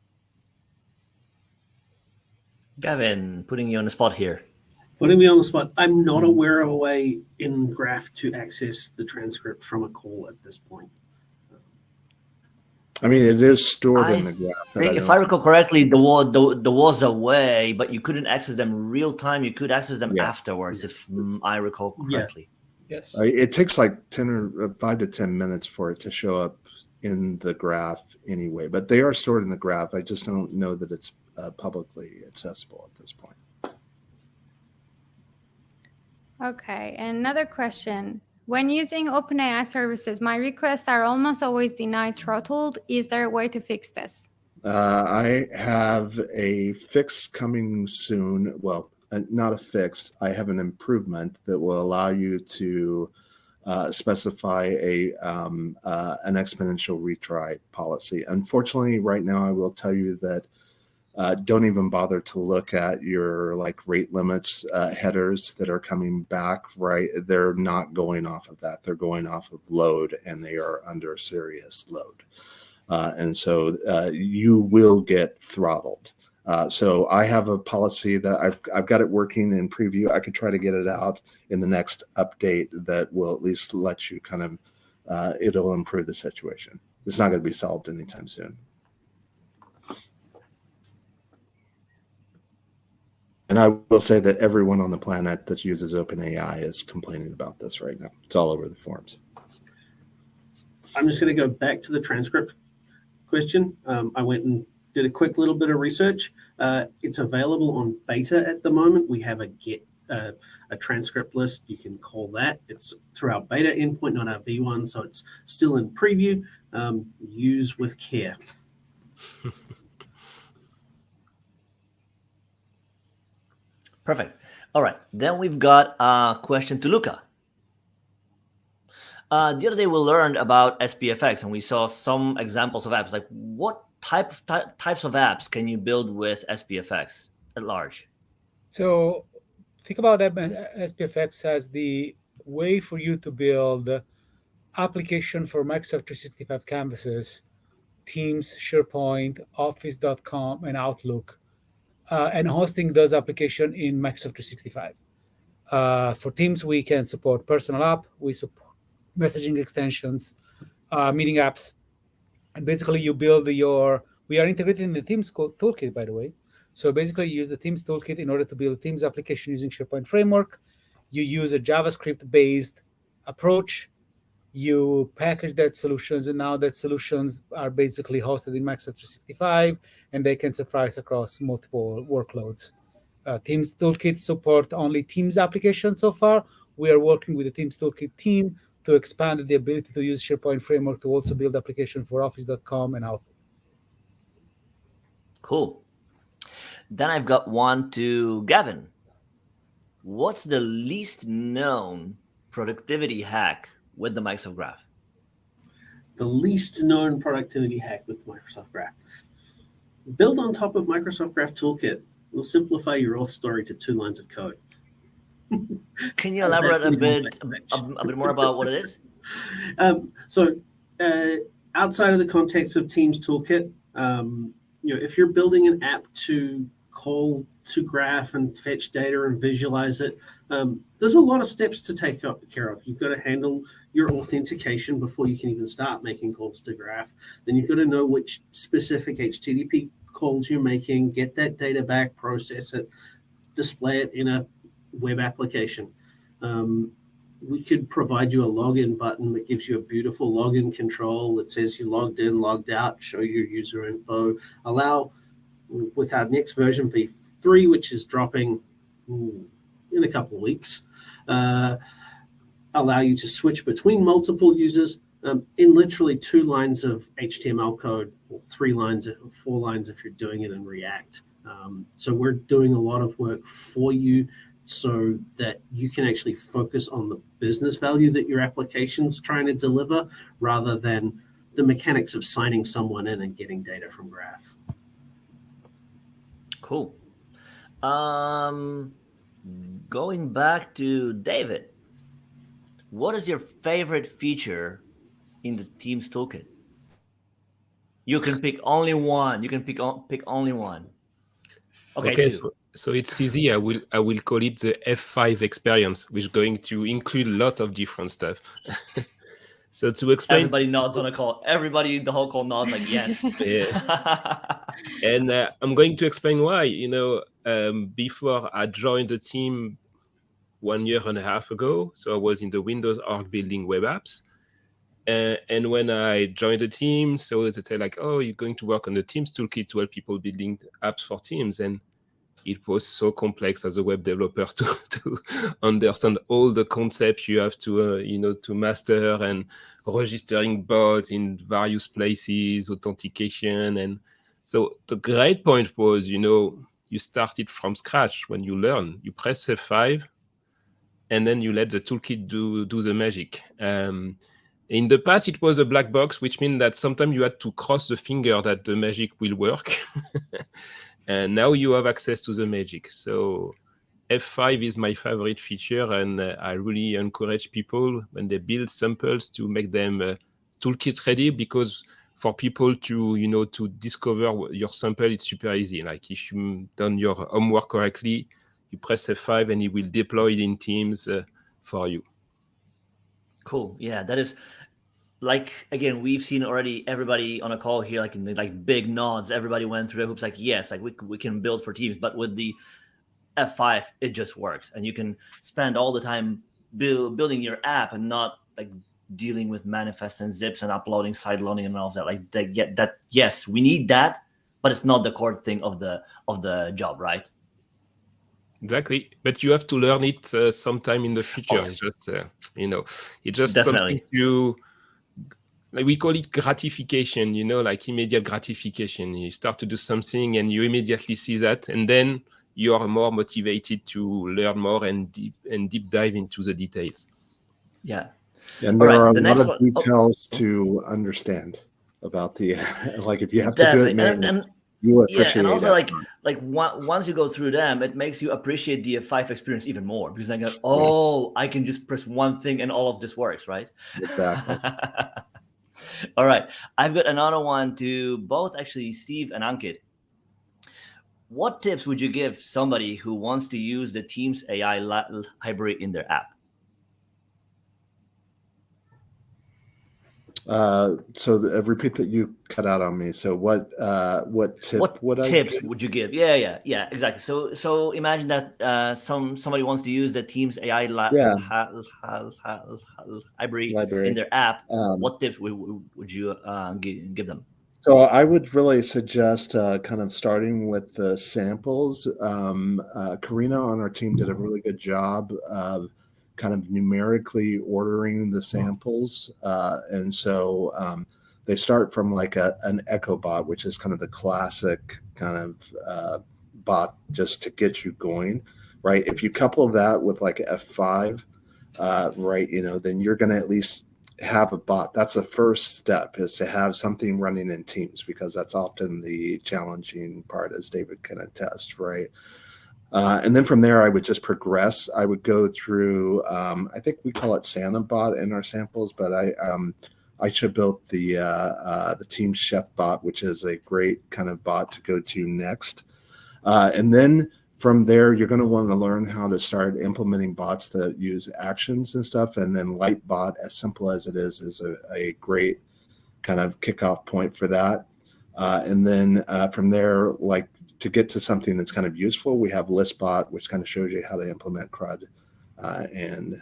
Gavin, putting you on the spot here. Putting me on the spot, I'm not aware of a way in Graph to access the transcript from a call at this point. I mean, it is stored in the graph. If I recall correctly, there was a way, but you couldn't access them real time. You could access them afterwards, if I recall correctly. Yes. It takes like 5 to 10 minutes for it to show up in the graph anyway, but they are stored in the graph. I just don't know that it's publicly accessible at this point. Okay, and another question. When using OpenAI services, my requests are almost always denied throttled. Is there a way to fix this? I have a fix coming soon. Well, not a fix. I have an improvement that will allow you to specify an exponential retry policy. Unfortunately, right now, I will tell you that don't even bother to look at your rate limits headers that are coming back, right? They're not going off of that. They're going off of load, and they are under serious load. And so you will get throttled. So I have a policy that I've got it working in preview. I could try to get it out in the next update that will at least let you kind of, it'll improve the situation. It's not going to be solved anytime soon. And I will say that everyone on the planet that uses OpenAI is complaining about this right now. It's all over the forums. I'm just going to go back to the transcript question. I went and did a quick little bit of research. It's available on beta at the moment. We have a transcript list. You can call that. It's through our beta endpoint, not our V1, so it's still in preview. Use with care. Perfect. All right. Then we've got a question to Luca. The other day we learned about SPFX, and we saw some examples of apps. Like, what types of apps can you build with SPFX at large? So think about that SPFX as the way for you to build application for Microsoft 365 canvases, Teams, SharePoint, Office.com, and Outlook, and hosting those applications in Microsoft 365. For Teams, we can support personal app, we support messaging extensions, meeting apps, and basically you build we are integrated in the Teams toolkit, by the way. So basically you use the Teams toolkit in order to build a Teams application using SharePoint framework. You use a JavaScript-based approach. You package that solutions, and now that solutions are basically hosted in Microsoft 365, and they can suffice across multiple workloads. Teams Toolkit support only Teams applications so far. We are working with the Teams Toolkit team to expand the ability to use SharePoint framework to also build application for Office.com and Outlook. Cool. Then I've got one to Gavin. What's the least known productivity hack with the Microsoft Graph? The least known productivity hack with Microsoft Graph. Build on top of Microsoft Graph Toolkit. We'll simplify your auth story to 2 lines of code. Can you elaborate a bit more about what it is? Outside of the context of Teams Toolkit, if you're building an app to call to Graph and fetch data and visualize it. There's a lot of steps to take care of. You've got to handle your authentication before you can even start making calls to Graph. Then you've got to know which specific HTTP calls you're making, get that data back, process it, display it in a web application. We could provide you a login button that gives you a beautiful login control that says you logged in, logged out, show your user info, allow, with our next version v3, which is dropping in a couple of weeks, allow you to switch between multiple users in literally 2 lines of HTML code, or 3 lines, 4 lines if you're doing it in React. So we're doing a lot of work for you so that you can actually focus on the business value that your application's trying to deliver rather than the mechanics of signing someone in and getting data from Graph. Cool. Going back to David, what is your favorite feature in the Teams toolkit? You can pick only one. You can pick only one. Okay, two. So it's easy. I will call it the F5 experience, which is going to include a lot of different stuff. So to explain, everybody nods on a call. Everybody in the whole call nods like yes. And I'm going to explain why. Before I joined the team 1.5 years ago, so I was in the Windows org building web apps. And when I joined the team, so they say like, oh, you're going to work on the Teams toolkit to help people building apps for Teams. And it was so complex as a web developer to understand all the concepts you have to, to master, and registering bots in various places, authentication. And so the great point was, you started from scratch. When you learn, you press F5, and then you let the toolkit do the magic. In the past, it was a black box, which means that sometimes you had to cross the finger that the magic will work. And now you have access to the magic. So F5 is my favorite feature, and I really encourage people when they build samples to make them toolkit ready, because for people to to discover your sample, it's super easy. Like if you've done your homework correctly, you press F5 and it will deploy it in Teams for you. Cool. Yeah, that is. Like, again, we've seen already everybody on a call here, like in the big nods, everybody went through the hoops like, yes, like we can build for Teams, but with the F5, it just works. And you can spend all the time building your app and not like dealing with manifests and zips and uploading, sideloading and all of that. Like that, yes, we need that, but it's not the core thing of the job, right? Exactly, but you have to learn it sometime in the future. Oh, yeah. It's just, it's just Definitely. something to, like we call it gratification, like immediate gratification. You start to do something and you immediately see that, and then you are more motivated to learn more and deep dive into the details. Yeah. And there are a lot of details to understand about the, like if you have to do it, man, you appreciate and also it. like once you go through them, it makes you appreciate the F5 experience even more, because I go, oh, I can just press one thing and all of this works, right? Exactly. All right, I've got another one to both actually Steve and Ankit. What tips would you give somebody who wants to use the Teams AI library in their app? So repeat that, you cut out on me. So what tips would you give? Yeah, exactly. So imagine that somebody wants to use the Teams AI library in their app. What tips would you give them? So I would really suggest kind of starting with the samples. Karina on our team did a really good job of kind of numerically ordering the samples. And so they start from like an Echo bot, which is kind of the classic kind of bot just to get you going, right? If you couple that with like F5, right, then you're going to at least have a bot. That's the first step, is to have something running in Teams, because that's often the challenging part, as David can attest, right? And then from there, I would just progress. I would go through, I think we call it SantaBot in our samples, but I should build the Teams Chef bot, which is a great kind of bot to go to next. And then from there, you're going to want to learn how to start implementing bots that use actions and stuff. And then Lightbot, as simple as it is a great kind of kickoff point for that. And then from there, like to get to something that's kind of useful, we have ListBot, which kind of shows you how to implement CRUD. And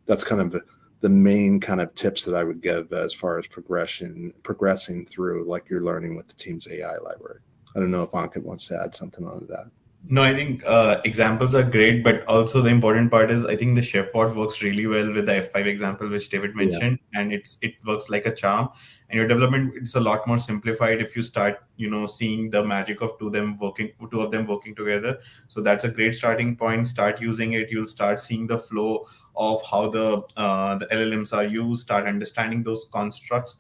that's kind of the main kind of tips that I would give as far as progressing through, like you're learning with the Teams AI library. I don't know if Ankit wants to add something on to that. No, I think examples are great, but also the important part is I think the Chefbot works really well with the F5 example, which David mentioned, and it works like a charm. And your development, it's a lot more simplified if you start, seeing the magic of two of them working together. So that's a great starting point. Start using it. You'll start seeing the flow of how the LLMs are used. Start understanding those constructs.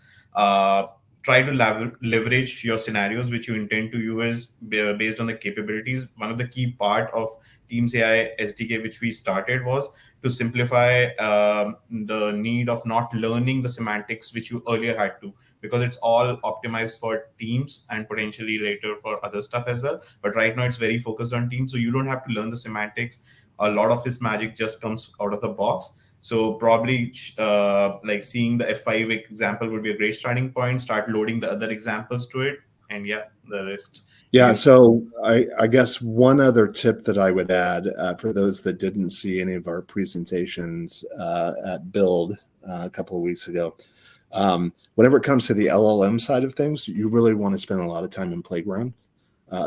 Try to leverage your scenarios which you intend to use based on the capabilities. One of the key part of Teams AI SDK, which we started, was to simplify the need of not learning the semantics which you earlier had to, because it's all optimized for Teams and potentially later for other stuff as well. But right now it's very focused on Teams, so you don't have to learn the semantics. A lot of this magic just comes out of the box. So probably like seeing the F5 example would be a great starting point. Start loading the other examples to it, and the rest. Yeah, so I guess one other tip that I would add for those that didn't see any of our presentations at Build a couple of weeks ago, whenever it comes to the LLM side of things, you really want to spend a lot of time in Playground.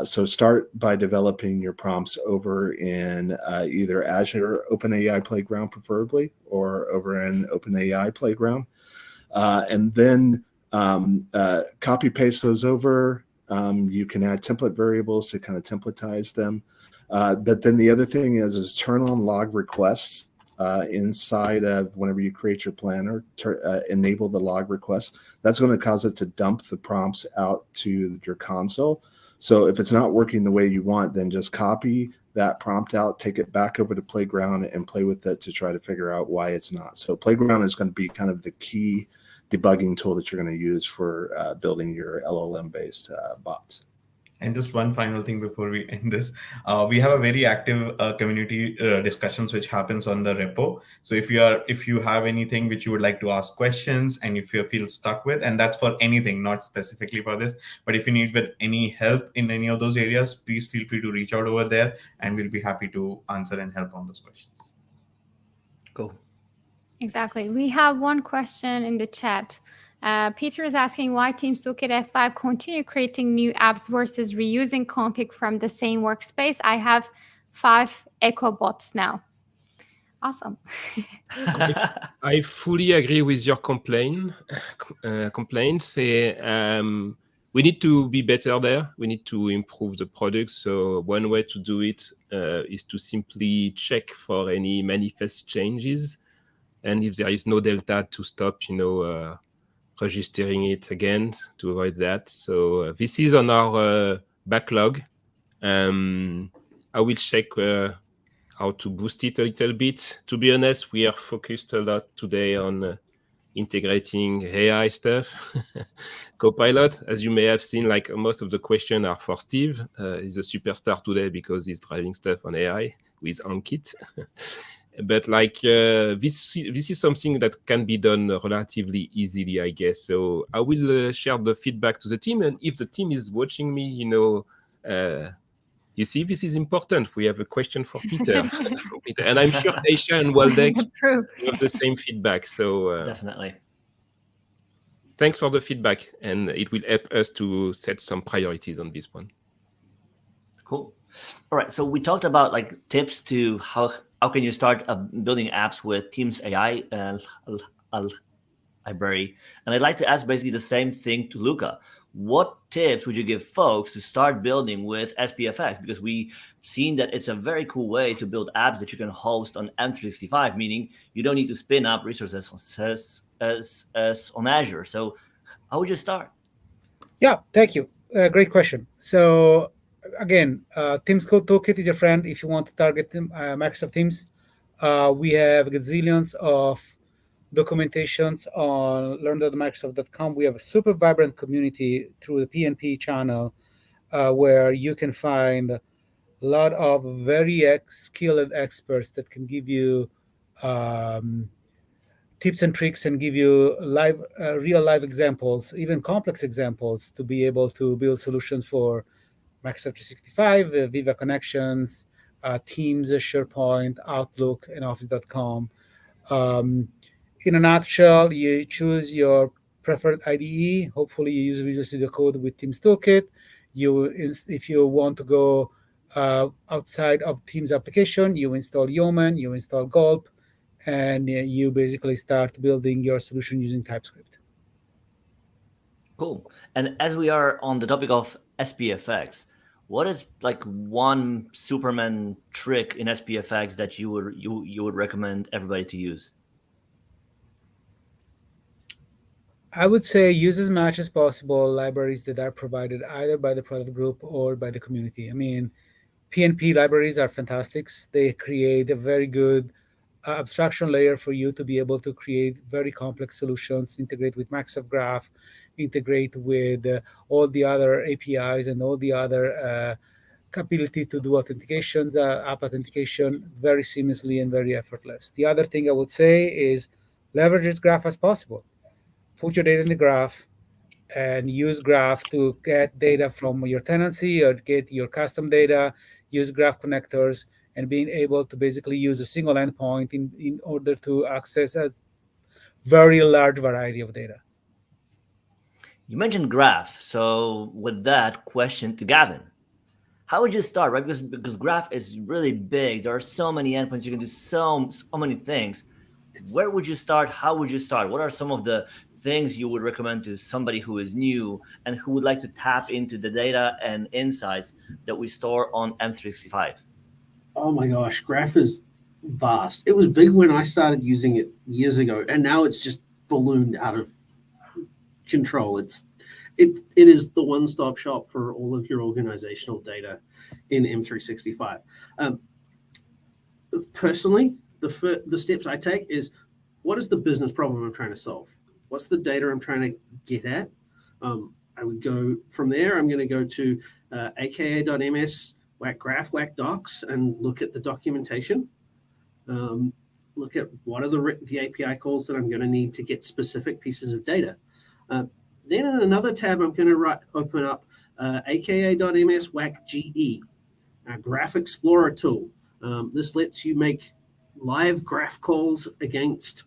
So start by developing your prompts over in either Azure OpenAI Playground, preferably, or over in OpenAI Playground. And then copy paste those over. You can add template variables to kind of templatize them. But then the other thing is turn on log requests inside of whenever you create your planner, enable the log requests. That's going to cause it to dump the prompts out to your console. So if it's not working the way you want, then just copy that prompt out, take it back over to Playground and play with it to try to figure out why it's not. So Playground is going to be kind of the key debugging tool that you're going to use for building your LLM-based bots. And just one final thing before we end this, we have a very active community discussions which happens on the repo. So if you have anything which you would like to ask questions, and if you feel stuck with, and that's for anything, not specifically for this, but if you need with any help in any of those areas, please feel free to reach out over there, and we'll be happy to answer and help on those questions. Cool. Exactly. We have one question in the chat. Peter is asking why Teams Toolkit F5 continue creating new apps versus reusing config from the same workspace. I have 5 Echo bots now. Awesome. I fully agree with your complaints. We need to be better there. We need to improve the product. So one way to do it is to simply check for any manifest changes. And if there is no delta, to stop, registering it again to avoid that. So this is on our backlog. I will check how to boost it a little bit. To be honest, we are focused a lot today on integrating AI stuff. Copilot, as you may have seen, like most of the questions are for Steve. He's a superstar today because he's driving stuff on AI with Ankit. But this is something that can be done relatively easily, I guess. So I will share the feedback to the team, and if the team is watching me, you see, this is important. We have a question for Peter, and I'm sure Aisha and Waldek have the same feedback. So definitely. Thanks for the feedback, and it will help us to set some priorities on this one. Cool. All right. So we talked about tips to how can you start building apps with Teams AI library, and I'd like to ask basically the same thing to Luca. What tips would you give folks to start building with SPFX? Because we've seen that it's a very cool way to build apps that you can host on M365, meaning you don't need to spin up resources as on Azure. So how would you start? Yeah, thank you. Great question. So again, Teams Code Toolkit is your friend if you want to target Microsoft Teams. We have gazillions of documentations on learn.microsoft.com. We have a super vibrant community through the PNP channel where you can find a lot of very skilled experts that can give you tips and tricks and give you real life examples, even complex examples, to be able to build solutions for Microsoft 365, Viva Connections, Teams, SharePoint, Outlook, and Office.com. In a nutshell, you choose your preferred IDE. Hopefully, you use Visual Studio Code with Teams Toolkit. If you want to go outside of Teams application, you install Yeoman, you install Gulp, and you basically start building your solution using TypeScript. Cool. And as we are on the topic of SPFX, what is like one Superman trick in SPFX that you would recommend everybody to use? I would say use as much as possible libraries that are provided either by the product group or by the community. I mean, PnP libraries are fantastic. They create a very good abstraction layer for you to be able to create very complex solutions, integrate with Microsoft Graph, integrate with all the other APIs and all the other ability to do authentications, app authentication very seamlessly and very effortless. The other thing I would say is leverage as graph as possible. Put your data in the graph and use graph to get data from your tenancy or get your custom data, use graph connectors, and being able to basically use a single endpoint in order to access a very large variety of data. You mentioned graph. So with that, question to Gavin. How would you start, right? Because graph is really big. There are so many endpoints. You can do so many things. Where would you start? How would you start? What are some of the things you would recommend to somebody who is new and who would like to tap into the data and insights that we store on M365? Oh my gosh, Graph is vast. It was big when I started using it years ago, and now it's just ballooned out of control. It is the one-stop shop for all of your organizational data in M365. Personally, the steps I take is, what is the business problem I'm trying to solve? What's the data I'm trying to get at? I would go from there. I'm going to go to aka.ms whack graph whack docs and look at the documentation. Look at what are the API calls that I'm going to need to get specific pieces of data. Then in another tab, I'm going to open up aka.ms whack GE, a Graph Explorer tool. This lets you make live graph calls against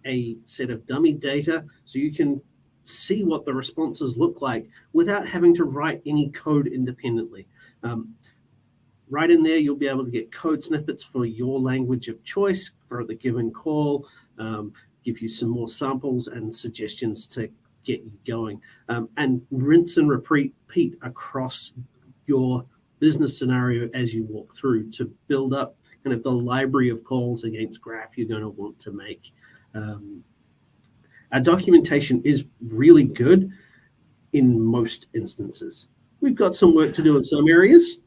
a set of dummy data so you can see what the responses look like without having to write any code independently. Right in there, you'll be able to get code snippets for your language of choice for the given call, give you some more samples and suggestions to get you going, and rinse and repeat across your business scenario as you walk through to build up kind of the library of calls against graph you're going to want to make. Our documentation is really good in most instances. We've got some work to do in some areas.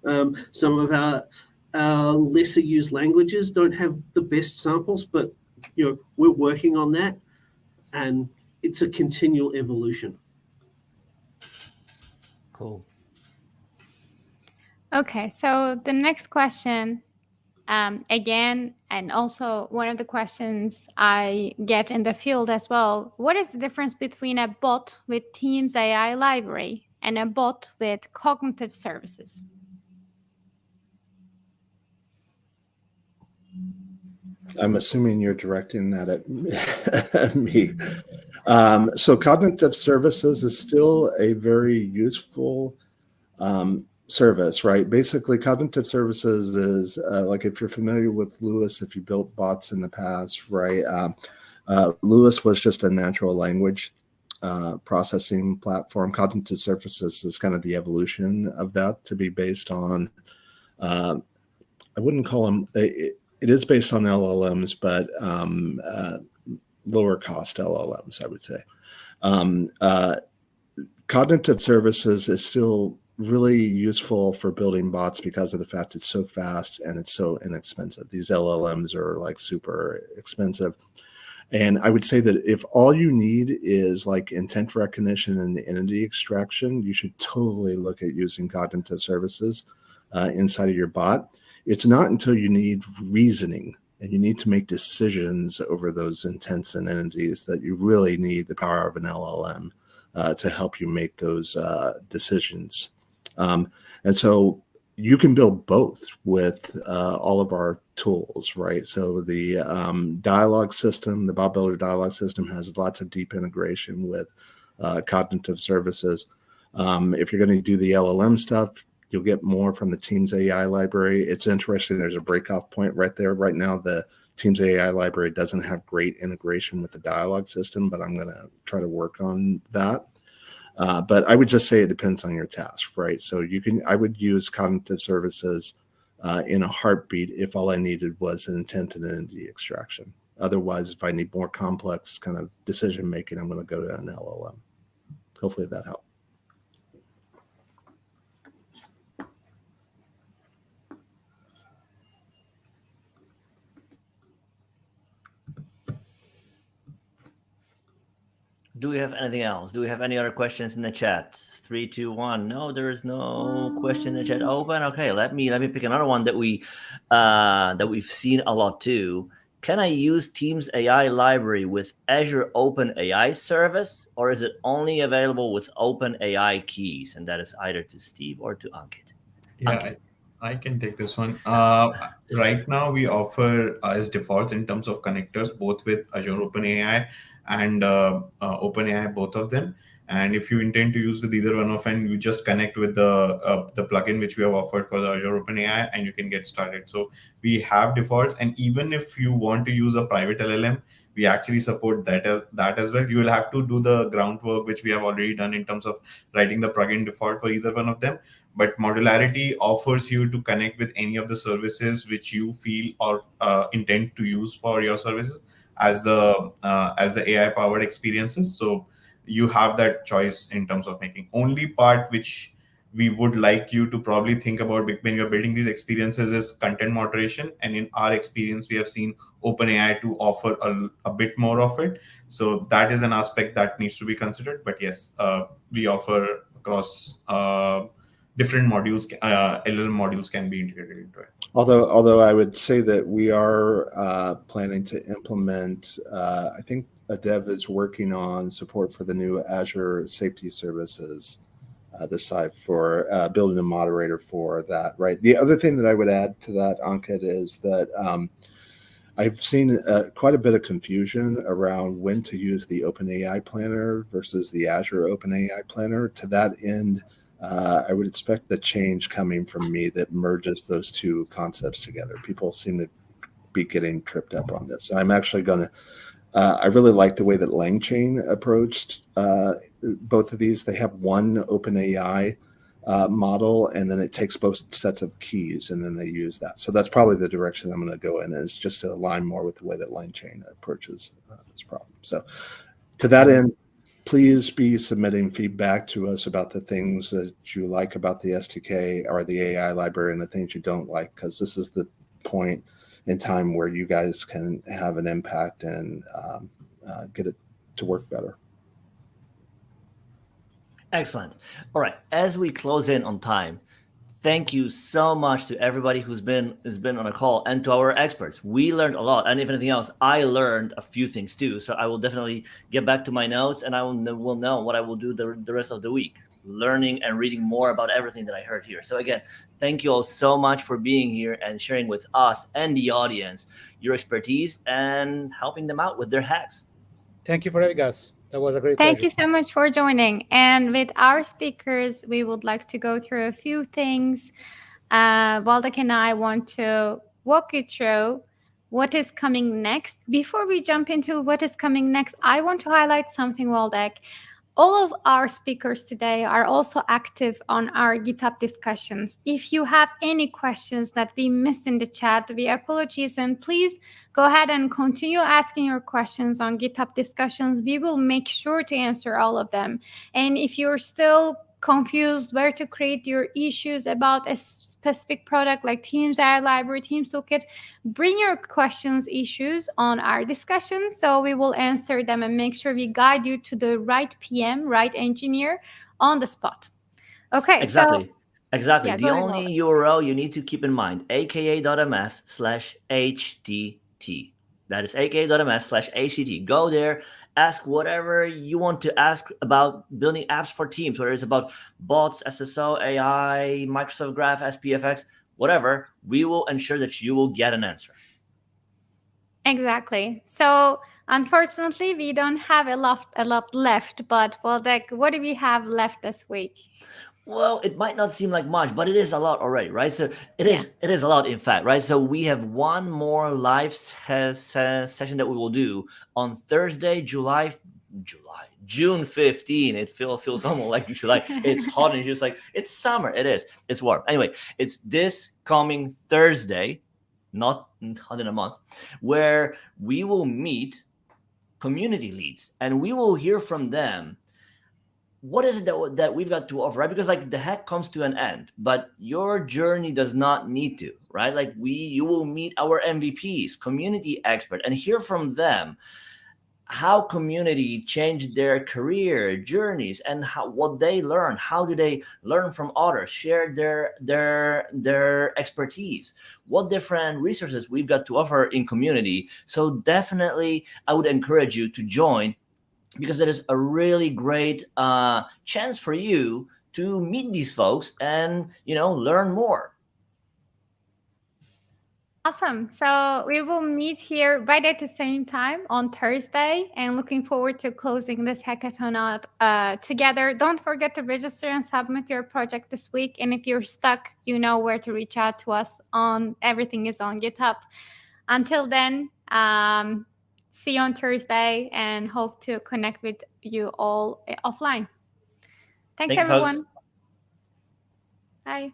Some of our lesser used languages don't have the best samples, but we're working on that, and it's a continual evolution. Cool. Okay, so the next question, again, and also one of the questions I get in the field as well, what is the difference between a bot with Teams AI library and a bot with cognitive services? I'm assuming you're directing that at me. So cognitive services is still a very useful service, right? Basically, cognitive services is like, if you're familiar with Lewis, if you built bots in the past, right? Lewis was just a natural language processing platform. Cognitive services is kind of the evolution of that, to be based on, I wouldn't call them, it is based on LLMs, but lower cost LLMs, I would say. Cognitive services is still really useful for building bots because of the fact it's so fast and it's so inexpensive. These LLMs are like super expensive. And I would say that if all you need is like intent recognition and entity extraction, you should totally look at using cognitive services inside of your bot. It's not until you need reasoning and you need to make decisions over those intents and entities that you really need the power of an LLM to help you make those decisions. And so you can build both with all of our tools, right? So the dialogue system, the Bot Builder dialogue system, has lots of deep integration with cognitive services. If you're going to do the LLM stuff, you'll get more from the Teams AI library. It's interesting. There's a breakoff point right there. Right now, the Teams AI library doesn't have great integration with the dialogue system, but I'm going to try to work on that. But I would just say it depends on your task, right? So I would use cognitive services in a heartbeat if all I needed was an intent and entity extraction. Otherwise, if I need more complex kind of decision making, I'm going to go to an LLM. Hopefully that helped. Do we have anything else? Do we have any other questions in the chat? 3, 2, 1. No, there is no question in the chat open. Okay, let me pick another one that we've seen a lot too. Can I use Teams AI library with Azure OpenAI service, or is it only available with OpenAI keys? And that is either to Steve or to Ankit. Yeah, I can take this one. Right now, we offer as defaults in terms of connectors, both with Azure OpenAI and OpenAI, both of them. And if you intend to use with either one of them, you just connect with the plugin which we have offered for the Azure OpenAI, and you can get started. So we have defaults, and even if you want to use a private LLM, we actually support that as well. You will have to do the groundwork, which we have already done in terms of writing the plugin default for either one of them. But modularity offers you to connect with any of the services which you feel or intend to use for your services as the AI powered experiences. So you have that choice in terms of making. Only part which we would like you to probably think about when you're building these experiences is content moderation. And in our experience, we have seen OpenAI to offer a bit more of it. So that is an aspect that needs to be considered. But yes, we offer across different modules. LLM modules can be integrated into it. Although I would say that we are planning to implement, I think a dev is working on support for the new Azure Safety Services this side for building a moderator for that, right? The other thing that I would add to that, Ankit, is that I've seen quite a bit of confusion around when to use the OpenAI planner versus the Azure OpenAI planner. To that end, I would expect the change coming from me that merges those two concepts together. People seem to be getting tripped up on this. So I'm actually going to, I really like the way that LangChain approached both of these. They have one OpenAI model, and then it takes both sets of keys, and then they use that. So that's probably the direction I'm going to go in, is just to align more with the way that LangChain approaches this problem. So to that end, please be submitting feedback to us about the things that you like about the SDK or the AI library and the things you don't like, because this is the point in time where you guys can have an impact and get it to work better. Excellent. All right. As we close in on time, thank you so much to everybody who's been on a call, and to our experts. We learned a lot, and if anything else, I learned a few things too. So I will definitely get back to my notes, and I will know what I will do the rest of the week, learning and reading more about everything that I heard here. So again, thank you all so much for being here and sharing with us and the audience your expertise and helping them out with their hacks. Thank you for having us. That was a great Thank pleasure. you so much for joining. And with our speakers, we would like to go through a few things. Waldek and I want to walk you through what is coming next. Before we jump into what is coming next, I want to highlight something, Waldek. All of our speakers today are also active on our GitHub discussions. If you have any questions that we missed in the chat, we apologize, and please go ahead and continue asking your questions on GitHub discussions. We will make sure to answer all of them. And if you're still confused where to create your issues about a specific product like Teams AI Library, Teams Toolkit, bring your questions, issues on our discussion. So we will answer them and make sure we guide you to the right PM, right engineer on the spot. Okay, Exactly. so Exactly. yeah, The go ahead, only Wally. URL you need to keep in mind, aka.ms/HTT. That is aka.ms/HTT. Go there, ask whatever you want to ask about building apps for teams, whether it's about bots, SSO, AI, Microsoft Graph, SPFX, whatever. We will ensure that you will get an answer. Exactly. So unfortunately, we don't have a lot left. But Waldek, what do we have left this week? Well, it might not seem like much, but it is a lot already, right? So it is a lot, in fact, right? So we have one more live session that we will do on Thursday, June 15. It feels almost like July. It's hot and it's just like it's summer. It is. It's warm. Anyway, it's this coming Thursday, not in a month, where we will meet community leads and we will hear from them. What is it that we've got to offer, right? Because like the hack comes to an end, but your journey does not need to, right? Like you will meet our MVPs, community expert, and hear from them how community changed their career journeys and what they learn. How do they learn from others? Share their expertise. What different resources we've got to offer in community. So definitely, I would encourage you to join, because it is a really great chance for you to meet these folks and learn more. Awesome. So we will meet here right at the same time on Thursday, and looking forward to closing this hackathon out together. Don't forget to register and submit your project this week. And if you're stuck, you know where to reach out to us. Everything is on GitHub. Until then, see you on Thursday and hope to connect with you all offline. Thanks, Thank you, everyone. folks. Bye.